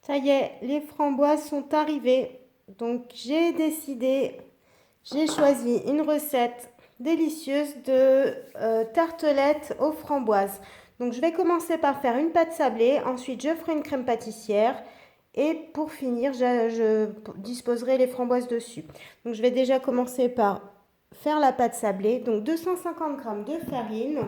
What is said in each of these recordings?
Ça y est, les framboises sont arrivées. Donc j'ai choisi une recette délicieuse de tartelettes aux framboises. Donc je vais commencer par faire une pâte sablée, ensuite je ferai une crème pâtissière et pour finir je disposerai les framboises dessus. Donc je vais déjà commencer par faire la pâte sablée. Donc 250 g de farine.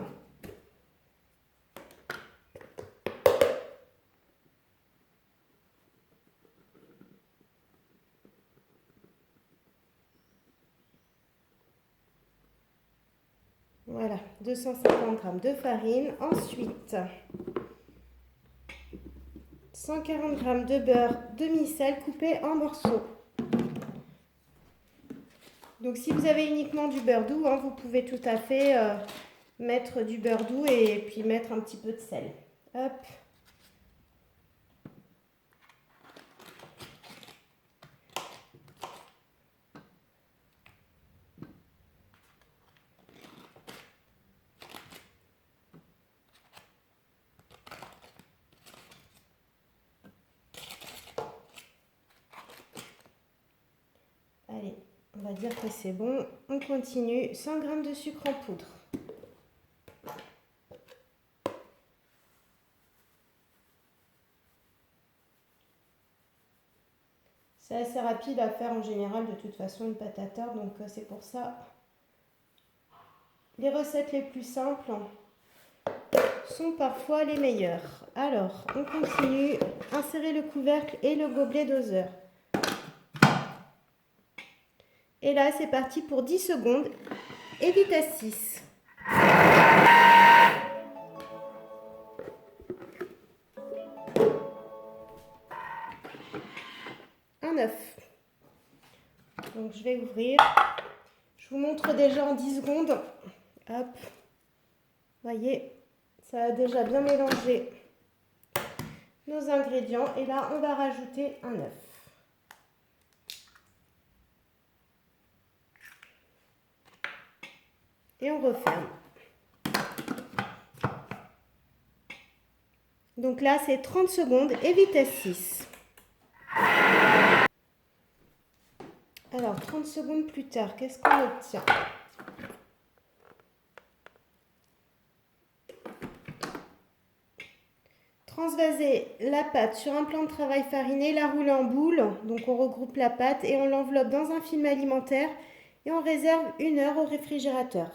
Voilà, 250 g de farine. Ensuite, 140 g de beurre demi-sel coupé en morceaux. Donc si vous avez uniquement du beurre doux, vous pouvez tout à fait mettre du beurre doux et puis mettre un petit peu de sel. Hop. Allez, on va dire que c'est bon. On continue. 100 g de sucre en poudre. C'est assez rapide à faire en général, de toute façon, une pâte à tarte, donc c'est pour ça. Les recettes les plus simples sont parfois les meilleures. Alors, on continue. Insérer le couvercle et le gobelet doseur. Et là, c'est parti pour 10 secondes et vitesse 6. Un œuf. Donc, je vais ouvrir. Je vous montre déjà en 10 secondes. Hop. Voyez, ça a déjà bien mélangé nos ingrédients. Et là, on va rajouter un œuf. Et on referme. Donc là, c'est 30 secondes et vitesse 6. Alors, 30 secondes plus tard, qu'est-ce qu'on obtient? Transvaser la pâte sur un plan de travail fariné, la rouler en boule. Donc on regroupe la pâte et on l'enveloppe dans un film alimentaire et on réserve 1 heure au réfrigérateur.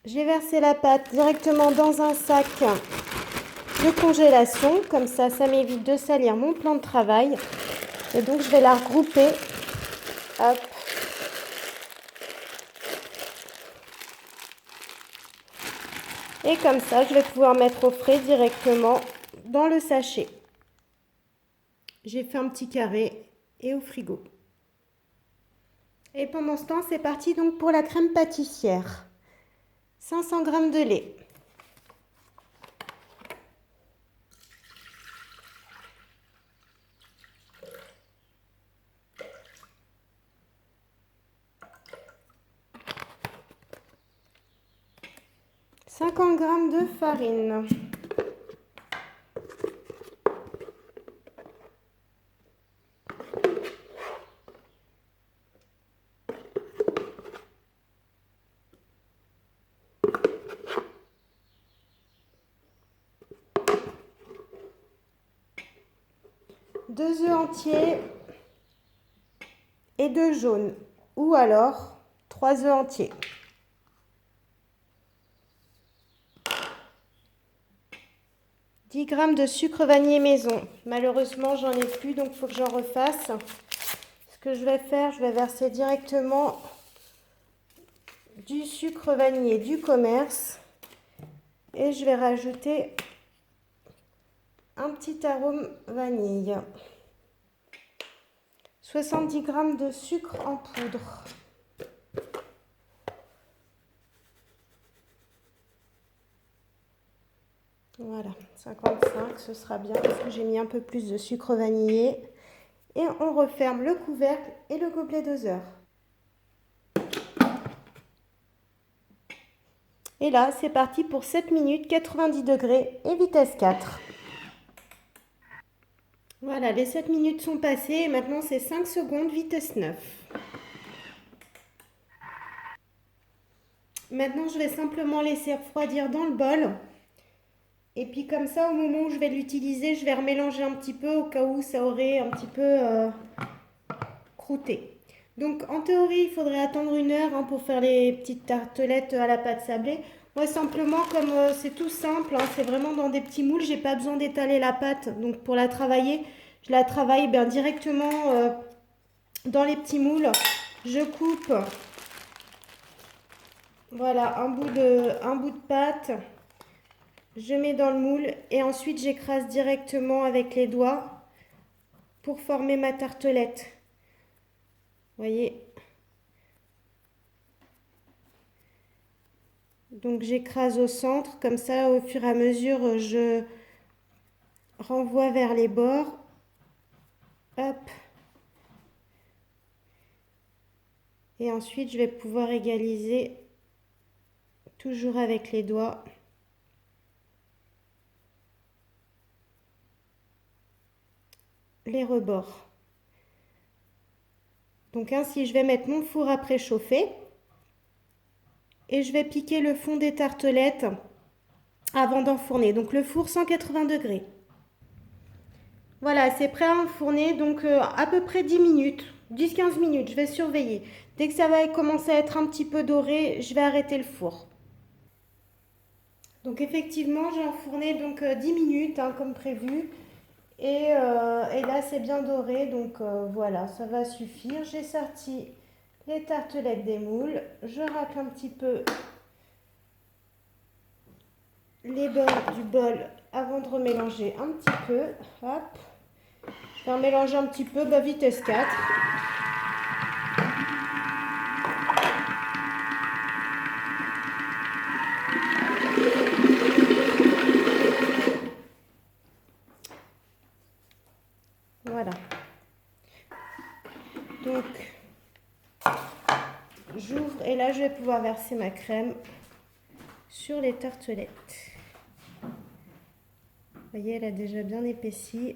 J'ai versé la pâte directement dans un sac de congélation, comme ça m'évite de salir mon plan de travail. Et donc je vais la regrouper. Hop. Et comme ça, je vais pouvoir mettre au frais directement dans le sachet. J'ai fait un petit carré et au frigo. Et pendant ce temps, c'est parti donc pour la crème pâtissière. 500 g de lait. « 50 g de farine. 2 œufs entiers et 2 jaunes, ou alors 3 œufs entiers. « 10 g de sucre vanillé maison. Malheureusement, j'en ai plus, donc il faut que j'en refasse. Ce que je vais faire, je vais verser directement du sucre vanillé du commerce et je vais rajouter un petit arôme vanille. 70 g de sucre en poudre. Voilà, 55, ce sera bien parce que j'ai mis un peu plus de sucre vanillé. Et on referme le couvercle et le gobelet doseur. Et là, c'est parti pour 7 minutes, 90 degrés et vitesse 4. Voilà, les 7 minutes sont passées et maintenant c'est 5 secondes, vitesse 9. Maintenant, je vais simplement laisser refroidir dans le bol. Et puis comme ça, au moment où je vais l'utiliser, je vais remélanger un petit peu au cas où ça aurait un petit peu croûté. Donc en théorie, il faudrait attendre 1 heure pour faire les petites tartelettes à la pâte sablée. Moi, simplement, comme c'est tout simple, hein, c'est vraiment dans des petits moules, j'ai pas besoin d'étaler la pâte. Donc pour la travailler, je la travaille directement dans les petits moules. Je coupe, voilà, un bout de pâte. Je mets dans le moule et ensuite j'écrase directement avec les doigts pour former ma tartelette. Vous voyez? Donc j'écrase au centre, comme ça au fur et à mesure je renvoie vers les bords. Hop. Et ensuite je vais pouvoir égaliser toujours avec les doigts. Les rebords. Donc ainsi je vais mettre mon four à préchauffer et je vais piquer le fond des tartelettes avant d'enfourner. Donc le four 180 degrés. Voilà, c'est prêt à enfourner, donc à peu près 10 minutes, 10-15 minutes, je vais surveiller. Dès que ça va commencer à être un petit peu doré, je vais arrêter le four. Donc effectivement, j'ai enfourné 10 minutes comme prévu. Et là, c'est bien doré, donc voilà, ça va suffire. J'ai sorti les tartelettes des moules. Je racle un petit peu les bords du bol avant de remélanger un petit peu. Hop. Je vais mélanger un petit peu, vitesse 4. Voilà. Donc, j'ouvre et là, je vais pouvoir verser ma crème sur les tartelettes. Vous voyez, elle a déjà bien épaissi.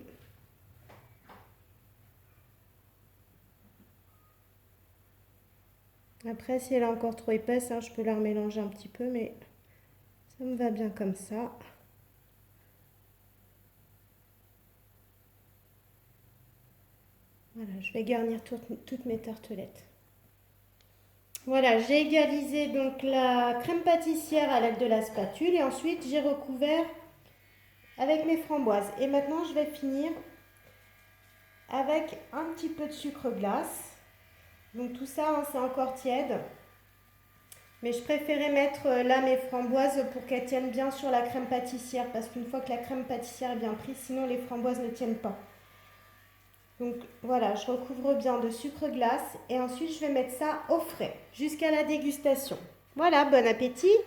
Après, si elle est encore trop épaisse, je peux la remélanger un petit peu, mais ça me va bien comme ça. Voilà, je vais garnir toutes mes tartelettes. Voilà, j'ai égalisé donc la crème pâtissière à l'aide de la spatule et ensuite j'ai recouvert avec mes framboises. Et maintenant, je vais finir avec un petit peu de sucre glace. Donc tout ça, c'est encore tiède. Mais je préférais mettre là mes framboises pour qu'elles tiennent bien sur la crème pâtissière. Parce qu'une fois que la crème pâtissière est bien prise, sinon les framboises ne tiennent pas. Donc voilà, je recouvre bien de sucre glace et ensuite je vais mettre ça au frais jusqu'à la dégustation. Voilà, bon appétit!